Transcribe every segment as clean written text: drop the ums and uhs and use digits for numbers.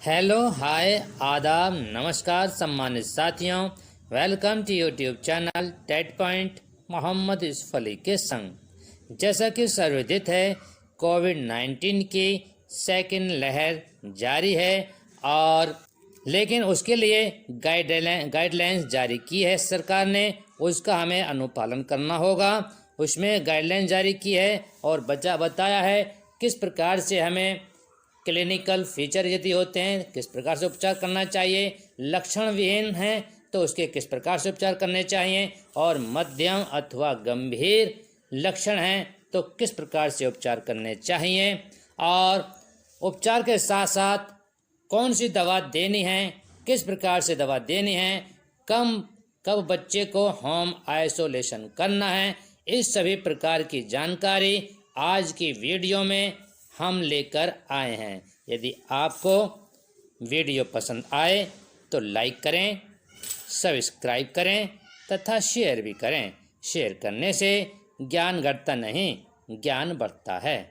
Hello hi आदाब नमस्कार सम्मानित साथियों। Welcome to YouTube channel TET point Mohammad Yusuf Ali के संग। जैसा कि सर्वविदित है, कोविड-19 की सेकंड लहर जारी है और लेकिन उसके लिए गाइडलाइंस जारी की है सरकार ने। उसका हमें अनुपालन करना होगा। उसमें गाइडलाइंस जारी की है और बताया है किस प्रकार से हमें क्लिनिकल फीचर यदि होते हैं किस प्रकार से उपचार करना चाहिए, लक्षण विहीन हैं तो उसके किस प्रकार से उपचार करने चाहिए, और मध्यम अथवा गंभीर लक्षण हैं तो किस प्रकार से उपचार करने चाहिए, और उपचार के साथ साथ कौन सी दवा देनी है, किस प्रकार से दवा देनी है, कब बच्चे को होम आइसोलेशन करना है। इस सभी प्रकार की जानकारी आज की वीडियो में हम लेकर आए हैं। यदि आपको वीडियो पसंद आए तो लाइक करें, सब्सक्राइब करें तथा शेयर भी करें। शेयर करने से ज्ञान घटता नहीं, ज्ञान बढ़ता है।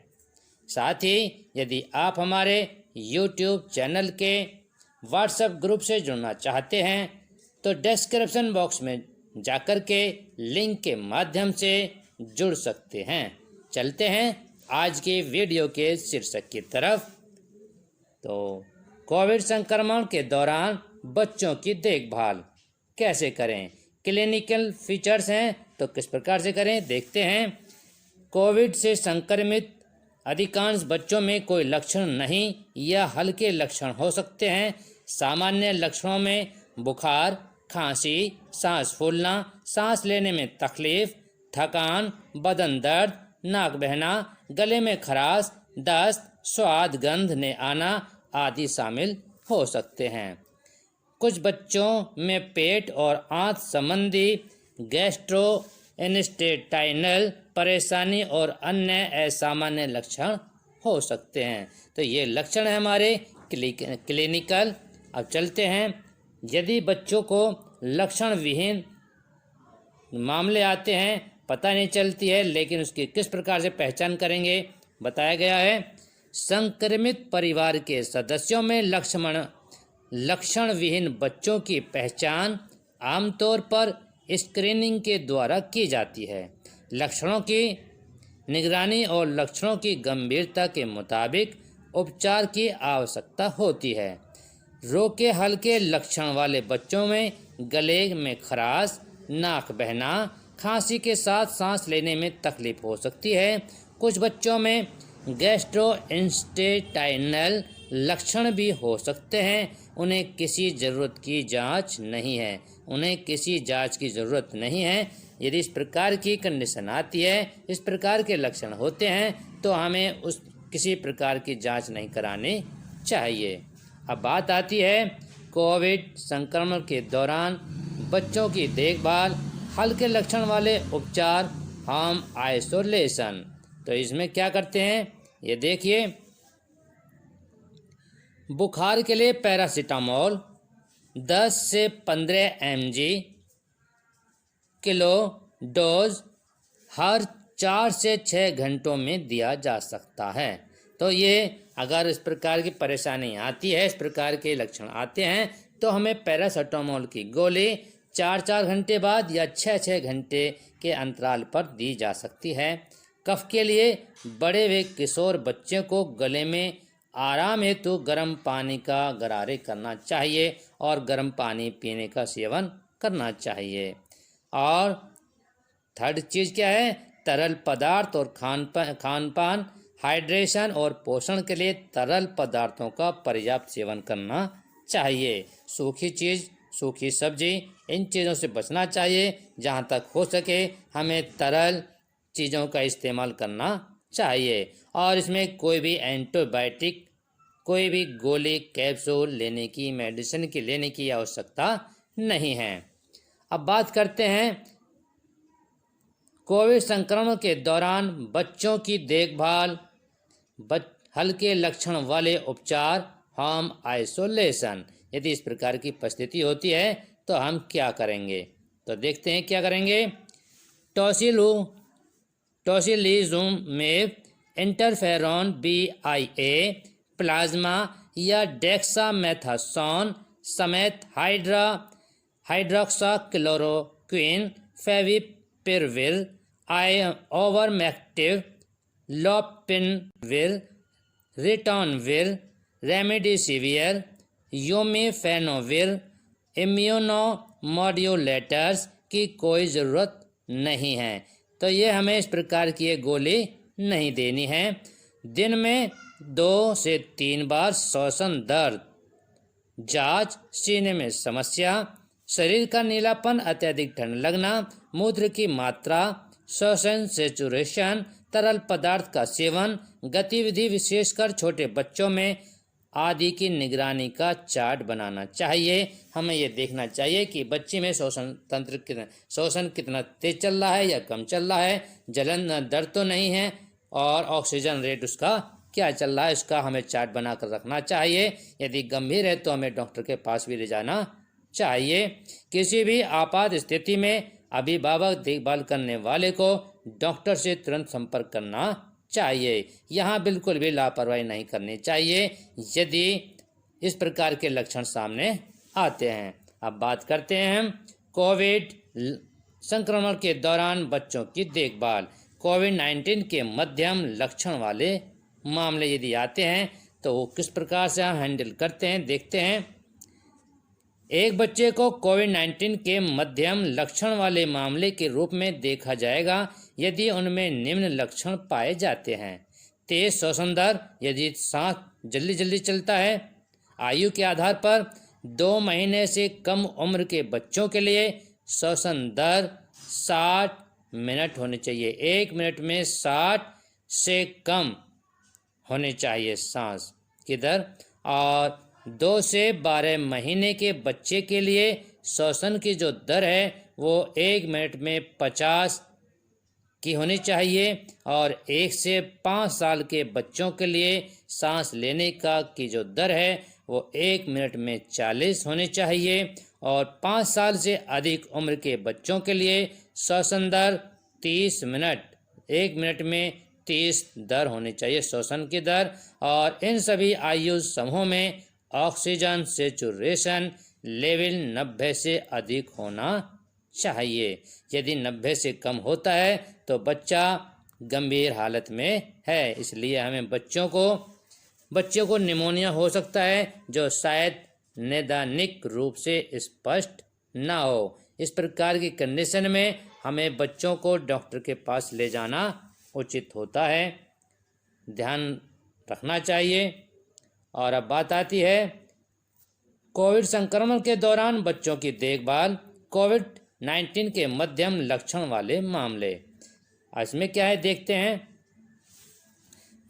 साथ ही यदि आप हमारे YouTube चैनल के व्हाट्सएप ग्रुप से जुड़ना चाहते हैं तो डिस्क्रिप्शन बॉक्स में जाकर के लिंक के माध्यम से जुड़ सकते हैं। चलते हैं आज के वीडियो के शीर्षक की तरफ। तो कोविड संक्रमण के दौरान बच्चों की देखभाल कैसे करें, क्लिनिकल फीचर्स हैं तो किस प्रकार से करें, देखते हैं। कोविड से संक्रमित अधिकांश बच्चों में कोई लक्षण नहीं या हल्के लक्षण हो सकते हैं। सामान्य लक्षणों में बुखार, खांसी, सांस फूलना, सांस लेने में तकलीफ, थकान, बदन दर्द, नाक बहना, गले में खराश, दस्त, स्वाद गंध ने आना आदि शामिल हो सकते हैं। कुछ बच्चों में पेट और आंत संबंधी गैस्ट्रोइंटेस्टाइनल परेशानी और अन्य असामान्य लक्षण हो सकते हैं। तो ये लक्षण है हमारे क्लिनिकल। अब चलते हैं, यदि बच्चों को लक्षण विहीन मामले आते हैं, पता नहीं चलती है, लेकिन उसकी किस प्रकार से पहचान करेंगे बताया गया है। संक्रमित परिवार के सदस्यों में लक्षण विहीन बच्चों की पहचान आमतौर पर स्क्रीनिंग के द्वारा की जाती है। लक्षणों की निगरानी और लक्षणों की गंभीरता के मुताबिक उपचार की आवश्यकता होती है। रोके हल्के लक्षण वाले बच्चों में गले में खराश, नाक बहना, खांसी के साथ सांस लेने में तकलीफ हो सकती है। कुछ बच्चों में गैस्ट्रोइंटेस्टाइनल लक्षण भी हो सकते हैं। उन्हें किसी जांच की ज़रूरत नहीं है। यदि इस प्रकार की कंडीशन आती है, इस प्रकार के लक्षण होते हैं तो हमें किसी प्रकार की जांच नहीं करानी चाहिए। अब बात आती है कोविड संक्रमण के दौरान बच्चों की देखभाल, हल्के लक्षण वाले उपचार, होम आइसोलेशन। तो इसमें क्या करते हैं ये देखिए। बुखार के लिए पैरासीटामोल 10 से 15 mg किलो डोज हर 4 से 6 घंटों में दिया जा सकता है। तो ये अगर इस प्रकार की परेशानी आती है, इस प्रकार के लक्षण आते हैं तो हमें पैरासीटामोल की गोली 4-4 घंटे बाद या 6-6 घंटे के अंतराल पर दी जा सकती है। कफ के लिए बड़े हुए किशोर बच्चे को गले में आराम हेतु गर्म पानी का गरारे करना चाहिए और गर्म पानी पीने का सेवन करना चाहिए। और थर्ड चीज़ क्या है, तरल पदार्थ और खान पान, हाइड्रेशन और पोषण के लिए तरल पदार्थों का पर्याप्त सेवन करना चाहिए। सूखी सब्जी, इन चीज़ों से बचना चाहिए। जहाँ तक हो सके हमें तरल चीज़ों का इस्तेमाल करना चाहिए। और इसमें कोई भी एंटीबायोटिक, कोई भी गोली, कैप्सूल मेडिसिन की लेने की आवश्यकता नहीं है। अब बात करते हैं कोविड संक्रमण के दौरान बच्चों की देखभाल, हल्के लक्षण वाले उपचार, होम आइसोलेशन। यदि इस प्रकार की परिस्थिति होती है तो हम क्या करेंगे, तो देखते हैं क्या करेंगे। टोसिलिजुमेब, इंटरफेरॉन BIA, प्लाज्मा या डेक्सामेथासोन समेत हाइड्रोक्साक्लोरोक्विन, फेविपिरविर, ओवर्मैक्टिव, लोपिनविर, रिटोनविर, रेमडेसिविर, योमिफेनोविर, इम्यूनोमॉड्यूलेटर्स की कोई ज़रूरत नहीं है। तो ये हमें इस प्रकार की एक गोली नहीं देनी है। दिन में 2 से 3 बार श्वसन दर्द, जांच, सीने में समस्या, शरीर का नीलापन, अत्यधिक ठंड लगना, मूत्र की मात्रा, श्वसन सेचुरेशन, तरल पदार्थ का सेवन, गतिविधि विशेषकर छोटे बच्चों में आदि की निगरानी का चार्ट बनाना चाहिए। हमें ये देखना चाहिए कि बच्चे में श्वसन कितना तेज चल रहा है या कम चल रहा है, जलन दर्द तो नहीं है, और ऑक्सीजन रेट उसका क्या चल रहा है, इसका हमें चार्ट बनाकर रखना चाहिए। यदि गंभीर है तो हमें डॉक्टर के पास भी ले जाना चाहिए। किसी भी आपात स्थिति में अभिभावक देखभाल करने वाले को डॉक्टर से तुरंत संपर्क करना चाहिए। यहाँ बिल्कुल भी लापरवाही नहीं करनी चाहिए यदि इस प्रकार के लक्षण सामने आते हैं। अब बात करते हैं कोविड संक्रमण के दौरान बच्चों की देखभाल। कोविड-19 के मध्यम लक्षण वाले मामले यदि आते हैं तो वो किस प्रकार से हम हैंडल करते हैं, देखते हैं। एक बच्चे को कोविड-19 के मध्यम लक्षण वाले मामले के रूप में देखा जाएगा यदि उनमें निम्न लक्षण पाए जाते हैं। तेज श्वसन दर, यदि सांस जल्दी जल्दी चलता है। आयु के आधार पर 2 महीने से कम उम्र के बच्चों के लिए श्वसन दर 60 मिनट होनी चाहिए। 1 मिनट में 60 से कम होनी चाहिए सांस की दर। और 2 से 12 महीने के बच्चे के लिए श्वसन की जो दर है वो 1 मिनट में 50 की होनी चाहिए। और 1 से 5 साल के बच्चों के लिए सांस लेने का की जो दर है वो 1 मिनट में 40 होनी चाहिए। और 5 साल से अधिक उम्र के बच्चों के लिए श्वसन दर 30 मिनट, 1 मिनट में 30 दर होनी चाहिए श्वसन की दर। और इन सभी आयु समूहों में ऑक्सीजन सेचुरेशन लेवल 90 से अधिक होना चाहिए। यदि 90 से कम होता है तो बच्चा गंभीर हालत में है। इसलिए हमें बच्चों को निमोनिया हो सकता है जो शायद नैदानिक रूप से स्पष्ट ना हो। इस प्रकार की कंडीशन में हमें बच्चों को डॉक्टर के पास ले जाना उचित होता है, ध्यान रखना चाहिए। और अब बात आती है कोविड संक्रमण के दौरान बच्चों की देखभाल। कोविड-19 के मध्यम लक्षण वाले मामले, इसमें क्या है देखते हैं।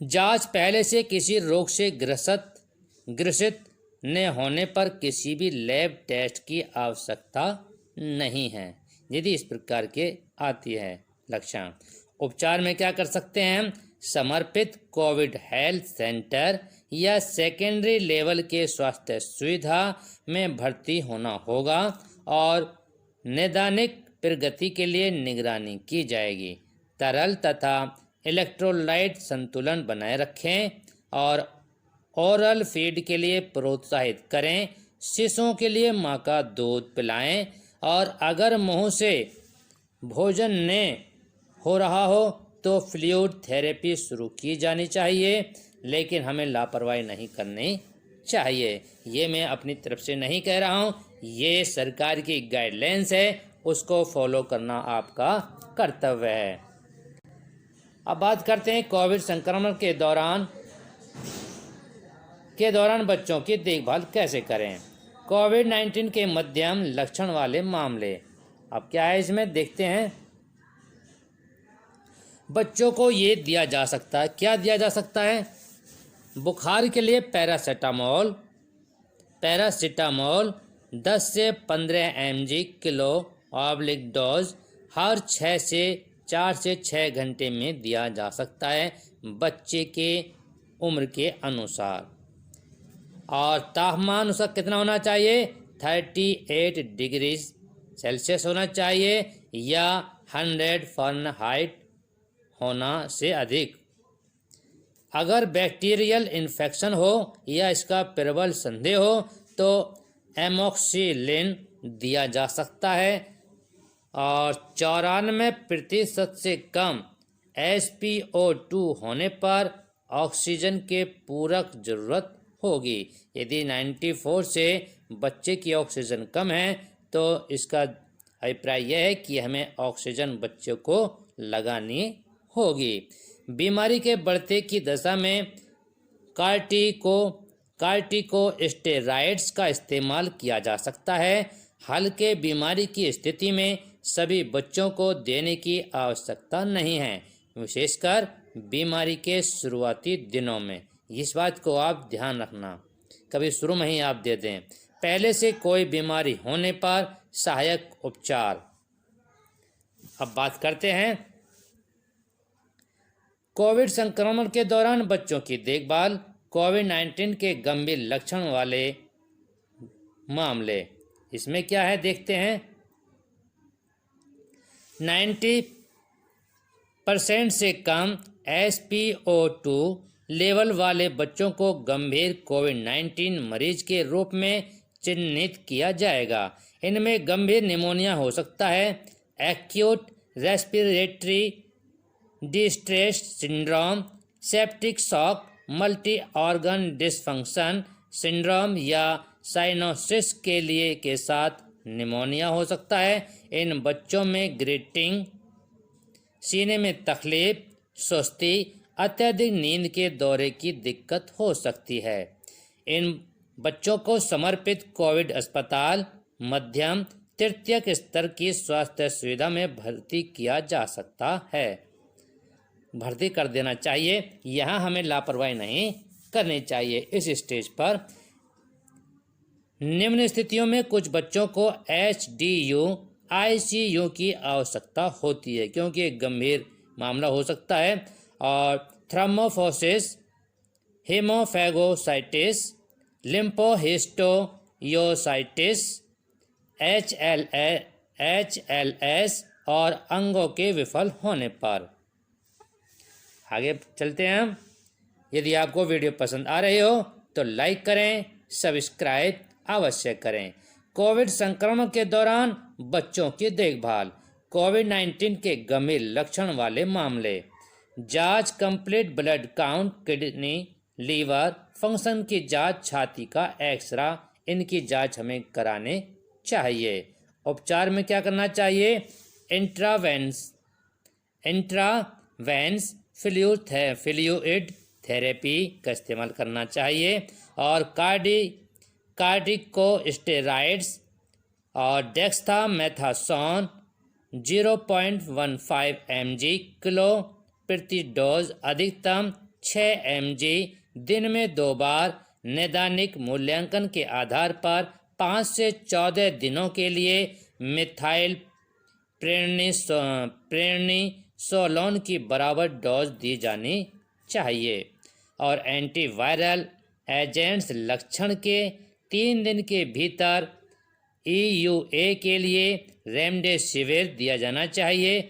जांच, पहले से किसी रोग से ग्रसित न होने पर किसी भी लैब टेस्ट की आवश्यकता नहीं है यदि इस प्रकार के आती है लक्षण। उपचार में क्या कर सकते हैं, समर्पित कोविड हेल्थ सेंटर या सेकेंडरी लेवल के स्वास्थ्य सुविधा में भर्ती होना होगा और नैदानिक प्रगति के लिए निगरानी की जाएगी। तरल तथा इलेक्ट्रोलाइट संतुलन बनाए रखें और ओरल फीड के लिए प्रोत्साहित करें। शिशुओं के लिए माँ का दूध पिलाएं और अगर मुंह से भोजन न हो रहा हो तो फ्लूइड थेरेपी शुरू की जानी चाहिए, लेकिन हमें लापरवाही नहीं करनी चाहिए। ये मैं अपनी तरफ से नहीं कह रहा हूँ, ये सरकार की गाइडलाइंस है, उसको फॉलो करना आपका कर्तव्य है। अब बात करते हैं कोविड संक्रमण के दौरान बच्चों की देखभाल कैसे करें। कोविड-19 के मध्यम लक्षण वाले मामले, अब क्या है इसमें देखते हैं। बच्चों को ये दिया जा सकता है, क्या दिया जा सकता है, बुखार के लिए पैरासीटामोल 10 से 15 mg किलो ऑब्लिक डोज हर 4 से 6 घंटे में दिया जा सकता है बच्चे के उम्र के अनुसार। और तापमान उसका कितना होना चाहिए, 38 डिग्री सेल्सियस होना चाहिए या 100 फ़ारेनहाइट होना से अधिक। अगर बैक्टीरियल इन्फेक्शन हो या इसका प्रबल संदेह हो तो एमोक्सिलिन दिया जा सकता है। और 94% से कम SpO2 होने पर ऑक्सीजन के पूरक जरूरत होगी। यदि 94 से बच्चे की ऑक्सीजन कम है तो इसका अभिप्राय यह है कि हमें ऑक्सीजन बच्चों को लगानी होगी। बीमारी के बढ़ते की दशा में कार्टिकोस्टेरॉइड्स का इस्तेमाल किया जा सकता है। हल्के बीमारी की स्थिति में सभी बच्चों को देने की आवश्यकता नहीं है, विशेषकर बीमारी के शुरुआती दिनों में। इस बात को आप ध्यान रखना, कभी शुरू में ही आप दे दें। पहले से कोई बीमारी होने पर सहायक उपचार। अब बात करते हैं कोविड संक्रमण के दौरान बच्चों की देखभाल। कोविड-19 के गंभीर लक्षण वाले मामले, इसमें क्या है देखते हैं। 90% से कम SpO2 लेवल वाले बच्चों को गंभीर कोविड-19 मरीज के रूप में चिन्हित किया जाएगा। इनमें गंभीर निमोनिया हो सकता है, acute respiratory distress syndrome, septic shock, multi organ dysfunction syndrome या साइनोसिस के साथ निमोनिया हो सकता है। इन बच्चों में ग्रीटिंग, सीने में तकलीफ, सुस्ती, अत्यधिक नींद के दौरे की दिक्कत हो सकती है। इन बच्चों को समर्पित कोविड अस्पताल मध्यम तृतीयक स्तर की स्वास्थ्य सुविधा में भर्ती किया जा सकता है, भर्ती कर देना चाहिए। यहाँ हमें लापरवाही नहीं करनी चाहिए इस स्टेज पर। निम्न स्थितियों में कुछ बच्चों को HDU ICU की आवश्यकता होती है, क्योंकि एक गंभीर मामला हो सकता है। और थ्रोम्बोसिस, हेमोफैगोसाइटिस, लिम्फोहिस्टोयोसाइटिस, HLS और अंगों के विफल होने पर। आगे चलते हैं हम। यदि आपको वीडियो पसंद आ रही हो तो लाइक करें, सब्सक्राइब अवश्य करें। कोविड संक्रमण के दौरान बच्चों की देखभाल। कोविड-19 के गंभीर लक्षण वाले मामले, जांच, complete blood count, kidney, liver function की जांच, छाती का एक्सरा, इनकी जांच हमें कराने चाहिए। उपचार में क्या करना चाहिए। इंट्रावेंस फ्लूइड थेरेपी का इस्तेमाल करना चाहिए। और कार्टिकोस्टेरॉइड्स और डेक्सामेथासोन 0.15 mg किलो प्रति डोज, अधिकतम 6 mg दिन में 2 बार, नैदानिक मूल्यांकन के आधार पर 5 से 14 दिनों के लिए मिथाइल प्रेडनिसोलोन की बराबर डोज दी जानी चाहिए। और एंटीवायरल एजेंट्स लक्षण के 3 दिन के भीतर EUA के लिए रेमडेसिविर दिया जाना चाहिए।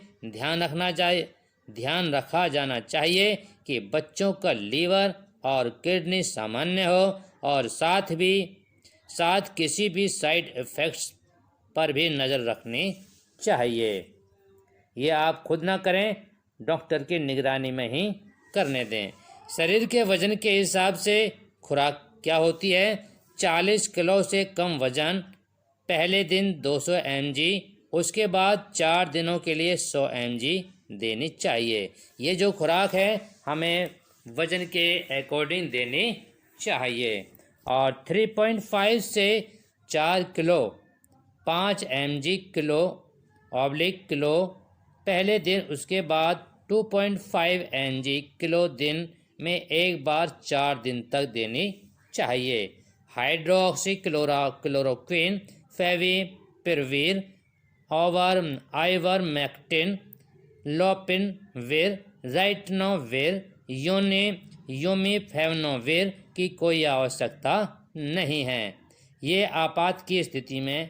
ध्यान रखा जाना चाहिए कि बच्चों का लीवर और किडनी सामान्य हो और साथ किसी भी साइड इफ़ेक्ट्स पर भी नज़र रखनी चाहिए। ये आप खुद ना करें, डॉक्टर की निगरानी में ही करने दें। शरीर के वजन के हिसाब से खुराक क्या होती है। 40 किलो से कम वजन पहले दिन 200 mg, उसके बाद 4 दिनों के लिए 100 mg देनी चाहिए। ये जो खुराक है हमें वजन के अकॉर्डिंग देनी चाहिए। और 3.5 से 4 किलो 5 mg किलो पहले दिन, उसके बाद 2.5 mg किलो दिन में एक बार 4 दिन तक देनी चाहिए। हाइड्रोक्सी क्लोरोक्विन, फेविपिराविर, आइवरमेक्टिन, लोपिनविर, राइटनोविर, यूमीफेविनोविर की कोई आवश्यकता नहीं है। ये आपात की स्थिति में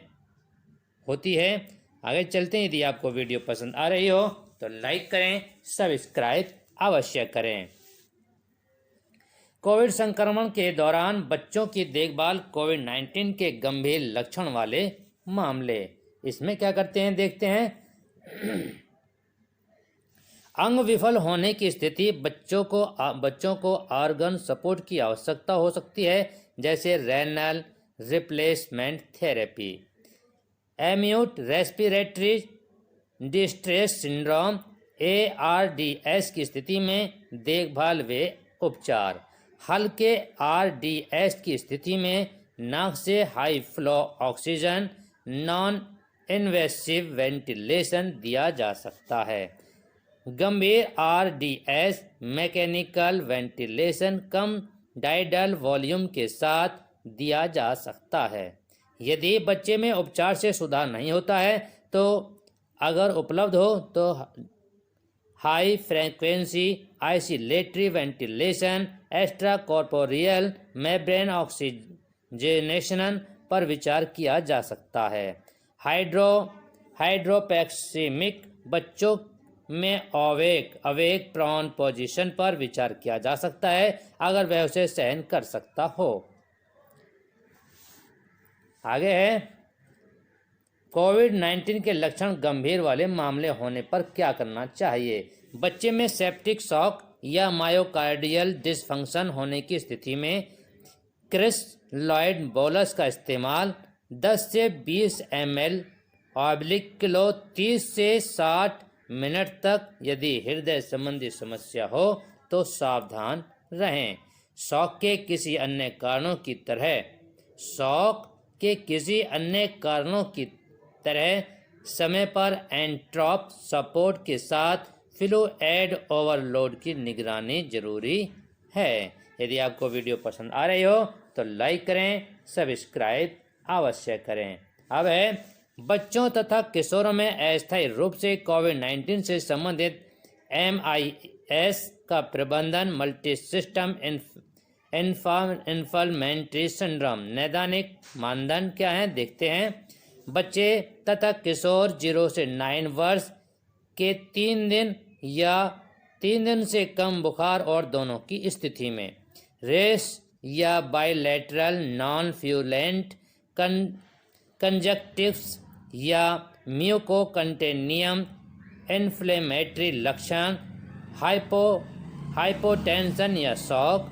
होती है। आगे चलते हैं। यदि आपको वीडियो पसंद आ रही हो तो लाइक करें, सब्सक्राइब अवश्य करें। कोविड संक्रमण के दौरान बच्चों की देखभाल, कोविड-19 के गंभीर लक्षण वाले मामले। इसमें क्या करते हैं देखते हैं। अंग विफल होने की स्थिति, बच्चों को ऑर्गन सपोर्ट की आवश्यकता हो सकती है, जैसे renal replacement therapy. Acute respiratory distress syndrome ARDS की स्थिति में देखभाल व उपचार। हल्के RDS की स्थिति में नाक से high flow oxygen non invasive ventilation दिया जा सकता है। गंभीर RDS मैकेनिकल वेंटिलेशन कम डाइडल वॉल्यूम के साथ दिया जा सकता है। यदि बच्चे में उपचार से सुधार नहीं होता है तो अगर उपलब्ध हो तो high frequency oscillatory ventilation, extracorporeal membrane oxygenation पर विचार किया जा सकता है। हाइड्रोपेक्सिमिक बच्चों में अवेक प्रॉन पोजीशन पर विचार किया जा सकता है अगर वह उसे सहन कर सकता हो। आगे है कोविड-19 के लक्षण गंभीर वाले मामले होने पर क्या करना चाहिए। बच्चे में सेप्टिक शॉक या मायोकार्डियल डिसफंक्शन होने की स्थिति में क्रिस्टलॉइड बोलस का इस्तेमाल 10 से 20 ml/किलो 30 से 60 मिनट तक। यदि हृदय संबंधी समस्या हो तो सावधान रहें। शॉक के किसी अन्य कारणों की तरह समय पर एंट्रोप सपोर्ट के साथ फ्लूइड ओवरलोड की निगरानी जरूरी है। यदि आपको वीडियो पसंद आ रही हो तो लाइक करें, सब्सक्राइब अवश्य करें। अब है बच्चों तथा किशोरों में अस्थायी रूप से कोविड-19 से संबंधित MIS का प्रबंधन। Multi system inflammatory syndrome. नैदानिक मानदंड क्या है देखते हैं। बच्चे तथा किशोर 0 से 9 वर्ष के 3 दिन या 3 दिन से कम बुखार और दोनों की स्थिति में, रेस या बाइलेटरल नॉन फ्यूलेंट कंजक्टिव्स या म्यूकोकंटेनियम इन्फ्लेमेटरी लक्षण, हाइपोटेंशन या शॉक,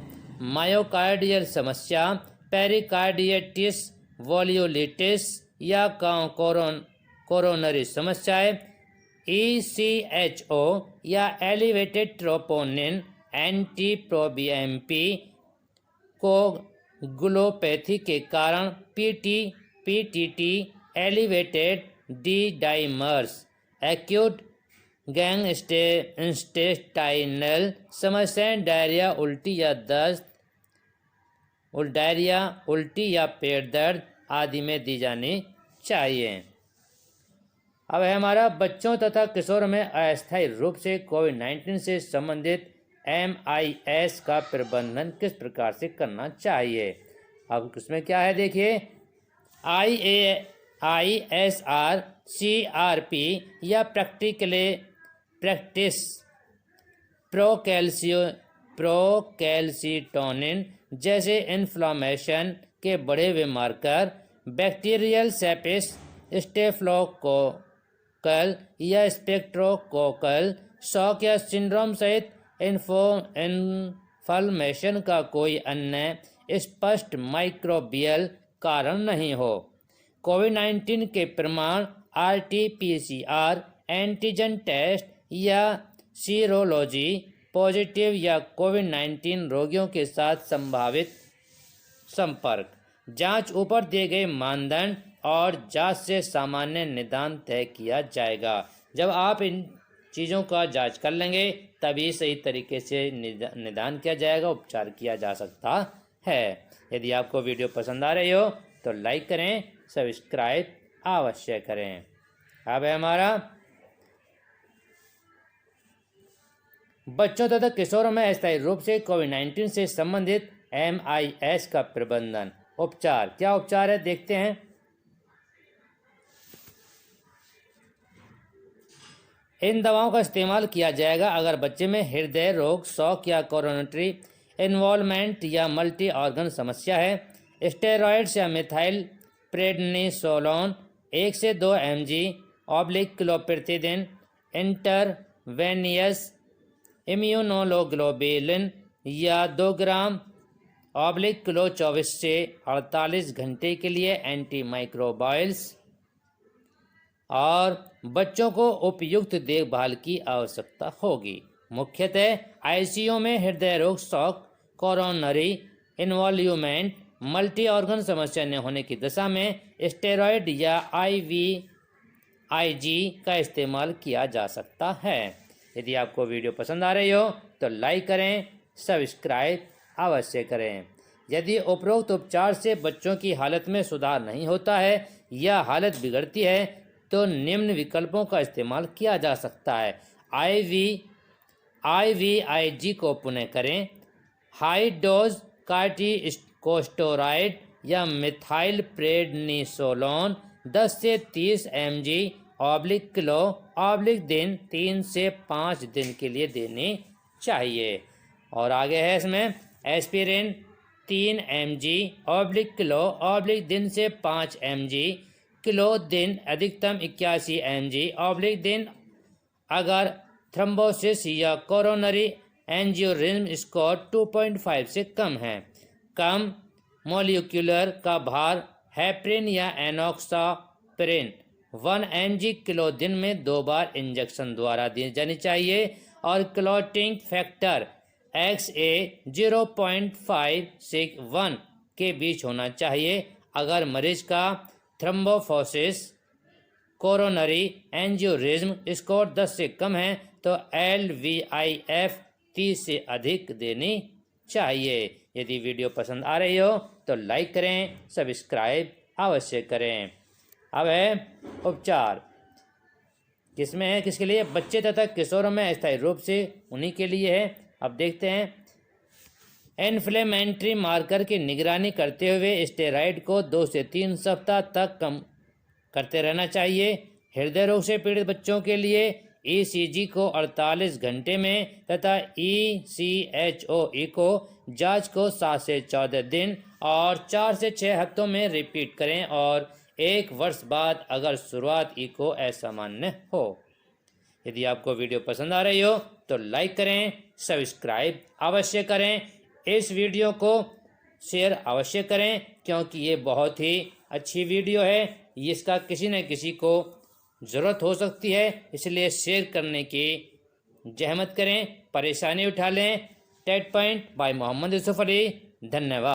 मायोकार्डियल समस्या, पेरिकार्डिटिस, वोल्यूलिटिस या कोरोनरी समस्याएं, ECHO या एलिवेटेड ट्रोपोनिन, एंटीप्रोबीएमपी कोगुलोपैथी के कारण PTT, elevated D dimers, acute gastrointestinal समस्याएं, डायरिया, उल्टी या पेट दर्द आदि में दी जानी चाहिए। अब है हमारा बच्चों तथा किशोरों में अस्थायी रूप से कोविड-19 से संबंधित MIS का प्रबंधन किस प्रकार से करना चाहिए। अब इसमें क्या है देखिए। ISR CRP या प्रैक्टिस प्रोकैल्सिटोनिन जैसे इन्फ्लामेशन के बढ़े हुए मार्कर, बैक्टीरियल सेपिस, स्टेफिलोकोकल या स्पेक्ट्रोकोकल शॉक या सिंड्रोम सहित इन्फ्लेमेशन का कोई अन्य स्पष्ट माइक्रोबियल कारण नहीं हो। कोविड-19 के प्रमाण RT-PCR एंटीजन टेस्ट या सीरोलॉजी पॉजिटिव या कोविड-19 रोगियों के साथ संभावित संपर्क, जांच ऊपर दिए गए मानदंड और जांच से सामान्य निदान तय किया जाएगा। जब आप इन चीज़ों का जांच कर लेंगे तभी सही तरीके से निदान किया जाएगा, उपचार किया जा सकता है। यदि आपको वीडियो पसंद आ रही हो तो लाइक करें, सब्सक्राइब अवश्य करें। अब है हमारा बच्चों तथा किशोरों में अस्थायी रूप से कोविड-19 से संबंधित MIS का प्रबंधन। उपचार, क्या उपचार है देखते हैं। इन दवाओं का इस्तेमाल किया जाएगा अगर बच्चे में हृदय रोग, शॉक या कोरोनरी इन्वॉल्वमेंट या मल्टी ऑर्गन समस्या है। स्टेरॉइड्स या मिथाइल प्रेडनिसोलोन 1 से 2 mg/किलो प्रतिदिन इंटरवेनियस इम्यूनोग्लोबुलिन या 2 ग्राम/किलो 24 से 48 घंटे के लिए एंटी माइक्रोबाइल्स। और बच्चों को उपयुक्त देखभाल की आवश्यकता होगी। मुख्यतः आईसीयू में हृदय रोग, shock, coronary involvement, multi organ समस्या न होने की दशा में स्टेरॉयड या IVIG का इस्तेमाल किया जा सकता है। यदि आपको वीडियो पसंद आ रही हो तो लाइक करें, सब्सक्राइब अवश्य करें। यदि उपरोक्त उपचार से बच्चों की हालत में सुधार नहीं होता है या हालत बिगड़ती है तो निम्न विकल्पों का इस्तेमाल किया जा सकता है। IVIG को पुनः करें। हाई डोज कार्टिकोस्टेरॉइड या मिथाइल प्रेडनिसोलोन 10 से 30 mg/किलो/दिन 3 से 5 दिन के लिए देनी चाहिए। और आगे है इसमें एस्पिरिन 3 mg/किलो/दिन से 5 mg/किलो/दिन, अधिकतम 81 mg/दिन। अगर थ्रोम्बोसिस या कोरोनरी एंजियोरिज्म स्कोर 2.5 से कम है। कम मोलिकुलर का भार हेपरिन या एनॉक्साप्रिन 1 mg/किलो/दिन में 2 बार इंजेक्शन द्वारा दी जानी चाहिए। और क्लॉटिंग फैक्टर XA 0.5 से 1 के बीच होना चाहिए। अगर मरीज का थ्रोम्बोसिस कोरोनरी एंजियोरिज्म स्कोर 10 से कम है तो LVIF 30 से अधिक देनी चाहिए। यदि वीडियो पसंद आ रही हो तो लाइक करें, सब्सक्राइब अवश्य करें। अब है उपचार, किसमें है, किसके लिए? बच्चे तथा किशोरों में अस्थायी रूप से उन्हीं के लिए है। अब देखते हैं। इन्फ्लेमेटरी मार्कर की निगरानी करते हुए स्टेरॉइड को 2 से 3 सप्ताह तक कम करते रहना चाहिए। हृदय रोग से पीड़ित बच्चों के लिए ECG को 48 घंटे में तथा ECHOE को जांच को 7 से 14 दिन और 4 से 6 हफ्तों में रिपीट करें। और 1 वर्ष बाद अगर शुरुआत इको असामान्य हो। यदि आपको वीडियो पसंद आ रही हो तो लाइक करें, सब्सक्राइब अवश्य करें। इस वीडियो को शेयर अवश्य करें क्योंकि ये बहुत ही अच्छी वीडियो है। इसका किसी न किसी को ज़रूरत हो सकती है, इसलिए शेयर करने की जहमत करें, परेशानी उठा लें। TED point by Mohammad Yusuf Ali. धन्यवाद।